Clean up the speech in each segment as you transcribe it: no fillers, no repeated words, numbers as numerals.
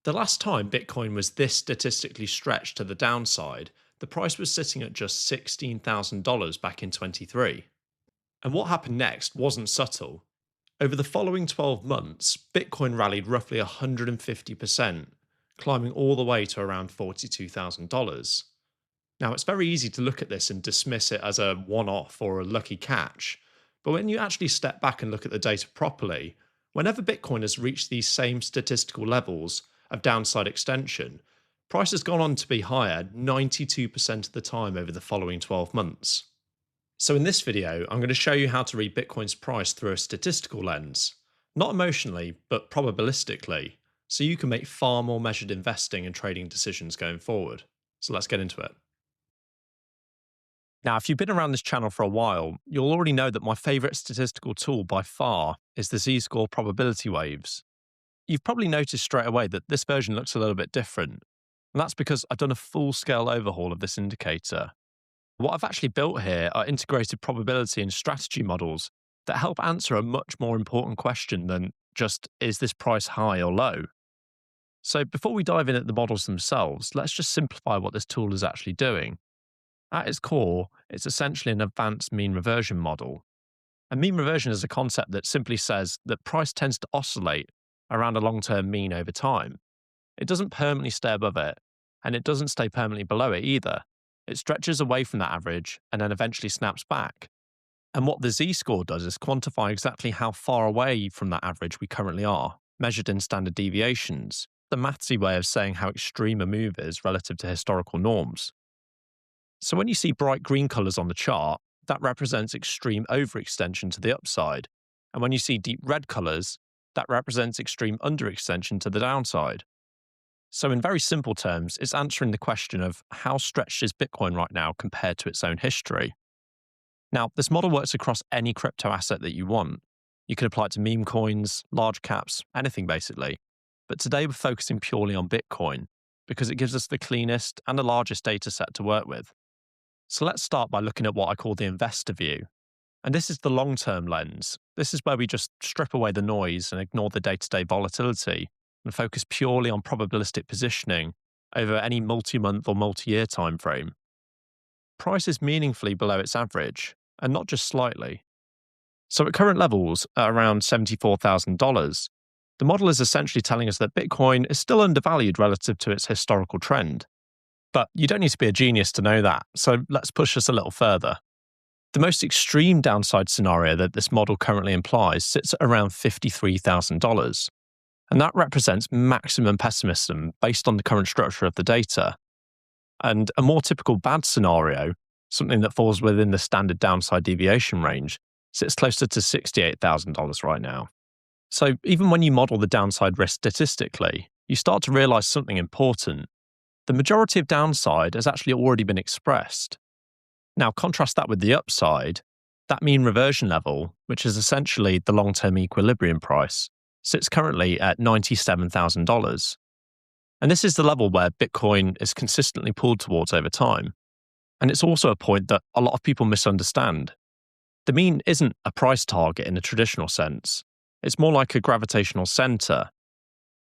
The last time Bitcoin was this statistically stretched to the downside, the price was sitting at just $16,000 back in 23. And what happened next wasn't subtle. Over the following 12 months, Bitcoin rallied roughly 150%, climbing all the way to around $42,000. Now, it's very easy to look at this and dismiss it as a one off or a lucky catch, but when you actually step back and look at the data properly, whenever Bitcoin has reached these same statistical levels of downside extension, price has gone on to be higher 92% of the time over the following 12 months. So in this video, I'm going to show you how to read Bitcoin's price through a statistical lens, not emotionally, but probabilistically, so you can make far more measured investing and trading decisions going forward. So let's get into it. Now, if you've been around this channel for a while, you'll already know that my favorite statistical tool by far is the Z-score probability waves. You've probably noticed straight away that this version looks a little bit different, and that's because I've done a full-scale overhaul of this indicator. What I've actually built here are integrated probability and strategy models that help answer a much more important question than just, is this price high or low? So before we dive in at the models themselves, let's just simplify what this tool is actually doing. At its core, it's essentially an advanced mean reversion model. And mean reversion is a concept that simply says that price tends to oscillate around a long-term mean over time. It doesn't permanently stay above it, and it doesn't stay permanently below it either. It stretches away from that average and then eventually snaps back. And what the Z-score does is quantify exactly how far away from that average we currently are, measured in standard deviations, the mathsy way of saying how extreme a move is relative to historical norms. So when you see bright green colours on the chart, that represents extreme overextension to the upside. And when you see deep red colours, that represents extreme underextension to the downside. So in very simple terms, it's answering the question of how stretched is Bitcoin right now compared to its own history. Now, this model works across any crypto asset that you want. You can apply it to meme coins, large caps, anything basically. But today we're focusing purely on Bitcoin because it gives us the cleanest and the largest data set to work with. So let's start by looking at what I call the investor view. And this is the long-term lens. This is where we just strip away the noise and ignore the day-to-day volatility and focus purely on probabilistic positioning over any multi-month or multi-year time frame. Price is meaningfully below its average, and not just slightly. So at current levels, at around $74,000, the model is essentially telling us that Bitcoin is still undervalued relative to its historical trend. But you don't need to be a genius to know that, so let's push this a little further. The most extreme downside scenario that this model currently implies sits at around $53,000. And that represents maximum pessimism based on the current structure of the data. And a more typical bad scenario, something that falls within the standard downside deviation range, sits closer to $68,000 right now. So even when you model the downside risk statistically, you start to realize something important. The majority of downside has actually already been expressed. Now contrast that with the upside. That mean reversion level, which is essentially the long-term equilibrium price, sits currently at $97,000. And this is the level where Bitcoin is consistently pulled towards over time. And it's also a point that a lot of people misunderstand. The mean isn't a price target in a traditional sense. It's more like a gravitational center.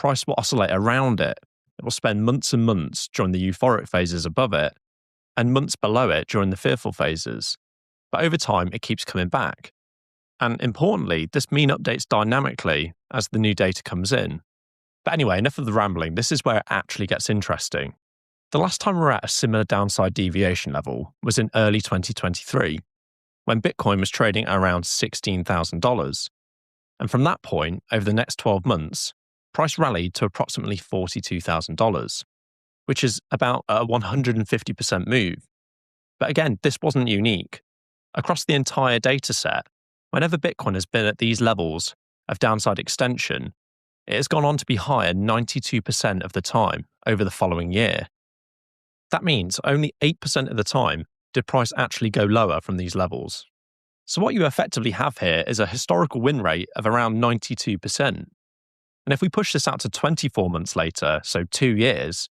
Price will oscillate around it. It will spend months and months during the euphoric phases above it, and months below it during the fearful phases. But over time, it keeps coming back. And importantly, this mean updates dynamically as the new data comes in. But anyway, enough of the rambling. This is where it actually gets interesting. The last time we were at a similar downside deviation level was in early 2023, when Bitcoin was trading at around $16,000. And from that point, over the next 12 months, price rallied to approximately $42,000, which is about a 150% move. But again, this wasn't unique. Across the entire data set, whenever Bitcoin has been at these levels of downside extension, it has gone on to be higher 92% of the time over the following year. That means only 8% of the time did price actually go lower from these levels. So what you effectively have here is a historical win rate of around 92%. And if we push this out to 24 months later, so 2 years,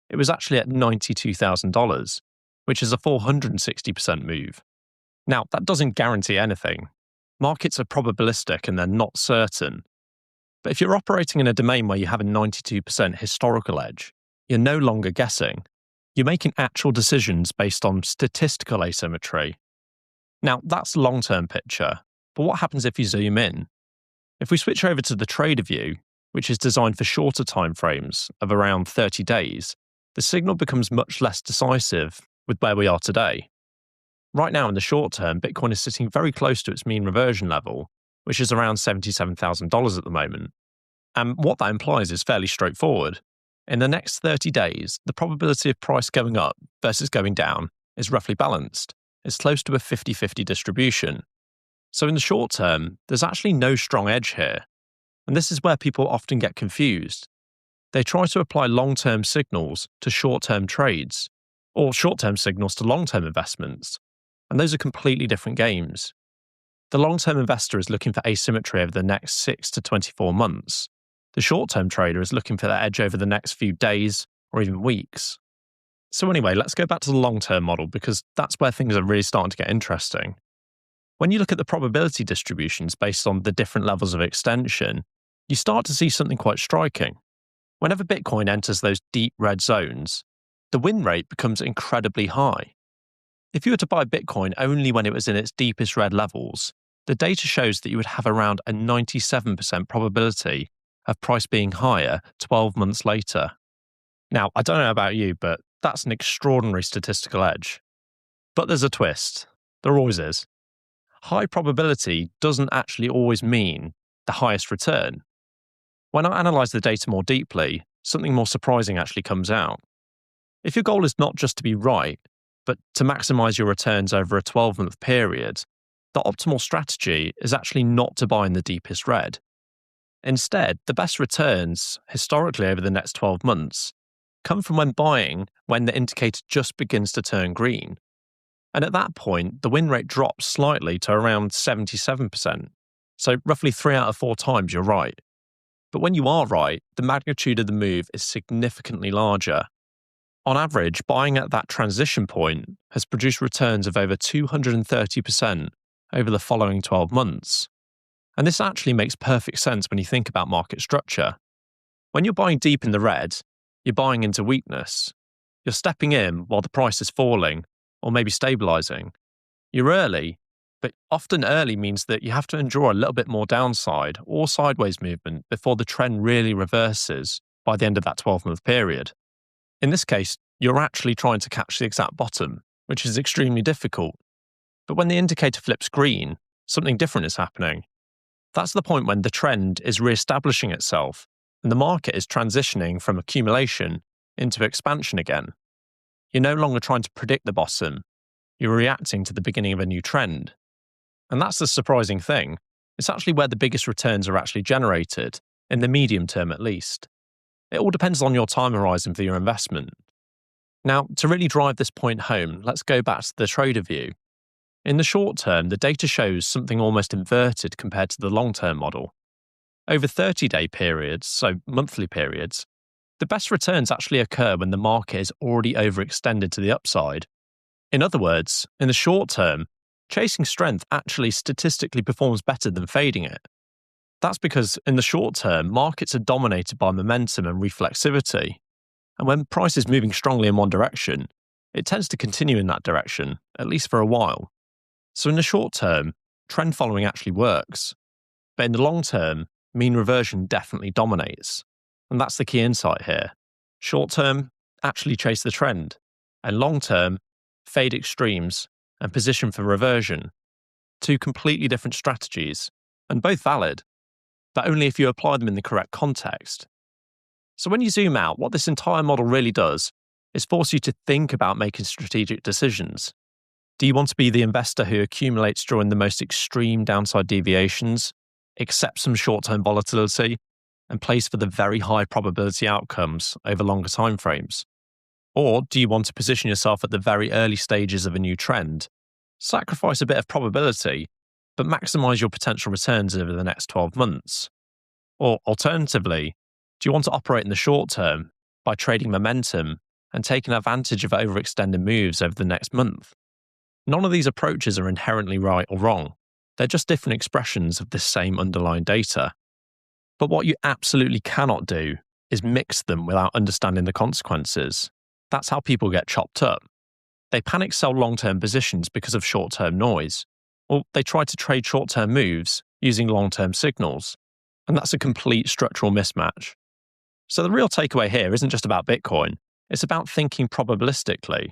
it was actually at $92,000, which is a 460% move. Now, that doesn't guarantee anything. Markets are probabilistic and they're not certain. But if you're operating in a domain where you have a 92% historical edge, you're no longer guessing. You're making actual decisions based on statistical asymmetry. Now, that's the long-term picture, but what happens if you zoom in? If we switch over to the trader view, which is designed for shorter timeframes of around 30 days, the signal becomes much less decisive with where we are today. Right now, in the short term, Bitcoin is sitting very close to its mean reversion level, which is around $77,000 at the moment. And what that implies is fairly straightforward. In the next 30 days, the probability of price going up versus going down is roughly balanced. It's close to a 50-50 distribution. So in the short term, there's actually no strong edge here. And this is where people often get confused. They try to apply long-term signals to short-term trades, or short-term signals to long-term investments. And those are completely different games. The long-term investor is looking for asymmetry over the next 6 to 24 months. The short-term trader is looking for that edge over the next few days or even weeks. So anyway, let's go back to the long-term model because that's where things are really starting to get interesting. When you look at the probability distributions based on the different levels of extension, you start to see something quite striking. Whenever Bitcoin enters those deep red zones, the win rate becomes incredibly high. If you were to buy Bitcoin only when it was in its deepest red levels, the data shows that you would have around a 97% probability of price being higher 12 months later. Now, I don't know about you, but that's an extraordinary statistical edge. But there's a twist. There always is. High probability doesn't actually always mean the highest return. When I analyze the data more deeply, something more surprising actually comes out. If your goal is not just to be right, but to maximize your returns over a 12-month period, the optimal strategy is actually not to buy in the deepest red. Instead, the best returns, historically over the next 12 months, come from when buying when the indicator just begins to turn green. And at that point, the win rate drops slightly to around 77%. So roughly 3 out of 4 times you're right. But when you are right, the magnitude of the move is significantly larger. On average, buying at that transition point has produced returns of over 230% over the following 12 months. And this actually makes perfect sense when you think about market structure. When you're buying deep in the red, you're buying into weakness. You're stepping in while the price is falling, or maybe stabilizing. You're early, but often early means that you have to endure a little bit more downside or sideways movement before the trend really reverses by the end of that 12-month period. In this case, you're actually trying to catch the exact bottom, which is extremely difficult. But when the indicator flips green, something different is happening. That's the point when the trend is re-establishing itself and the market is transitioning from accumulation into expansion again. You're no longer trying to predict the bottom. You're reacting to the beginning of a new trend. And that's the surprising thing. It's actually where the biggest returns are actually generated, in the medium term at least. It all depends on your time horizon for your investment. Now, to really drive this point home, let's go back to the trader view. In the short term, the data shows something almost inverted compared to the long-term model. Over 30-day periods, so monthly periods, the best returns actually occur when the market is already overextended to the upside. In other words, in the short term, chasing strength actually statistically performs better than fading it. That's because in the short term, markets are dominated by momentum and reflexivity. And when price is moving strongly in one direction, it tends to continue in that direction, at least for a while. So in the short term, trend following actually works. But in the long term, mean reversion definitely dominates. And that's the key insight here. Short term, actually chase the trend. And long term, fade extremes and position for reversion. 2 completely different strategies, and both valid, but only if you apply them in the correct context. So when you zoom out, what this entire model really does is force you to think about making strategic decisions. Do you want to be the investor who accumulates during the most extreme downside deviations, accepts some short-term volatility, and plays for the very high probability outcomes over longer timeframes? Or do you want to position yourself at the very early stages of a new trend, sacrifice a bit of probability, but maximize your potential returns over the next 12 months? Or alternatively, do you want to operate in the short term by trading momentum and taking advantage of overextended moves over the next month? None of these approaches are inherently right or wrong. They're just different expressions of this same underlying data. But what you absolutely cannot do is mix them without understanding the consequences. That's how people get chopped up. They panic sell long-term positions because of short-term noise, or they try to trade short-term moves using long-term signals. And that's a complete structural mismatch. So the real takeaway here isn't just about Bitcoin, it's about thinking probabilistically.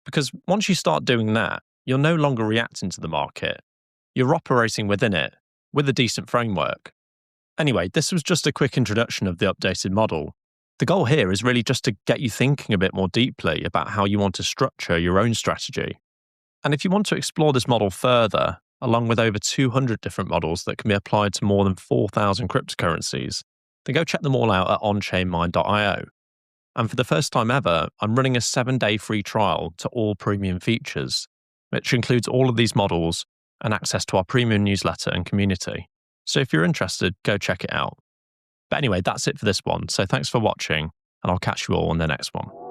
Because once you start doing that, you're no longer reacting to the market. You're operating within it, with a decent framework. Anyway, this was just a quick introduction of the updated model. The goal here is really just to get you thinking a bit more deeply about how you want to structure your own strategy. And if you want to explore this model further, along with over 200 different models that can be applied to more than 4,000 cryptocurrencies, then go check them all out at onchainmind.io. And for the first time ever, I'm running a 7-day free trial to all premium features, which includes all of these models and access to our premium newsletter and community. So if you're interested, go check it out. But anyway, that's it for this one. So thanks for watching, and I'll catch you all on the next one.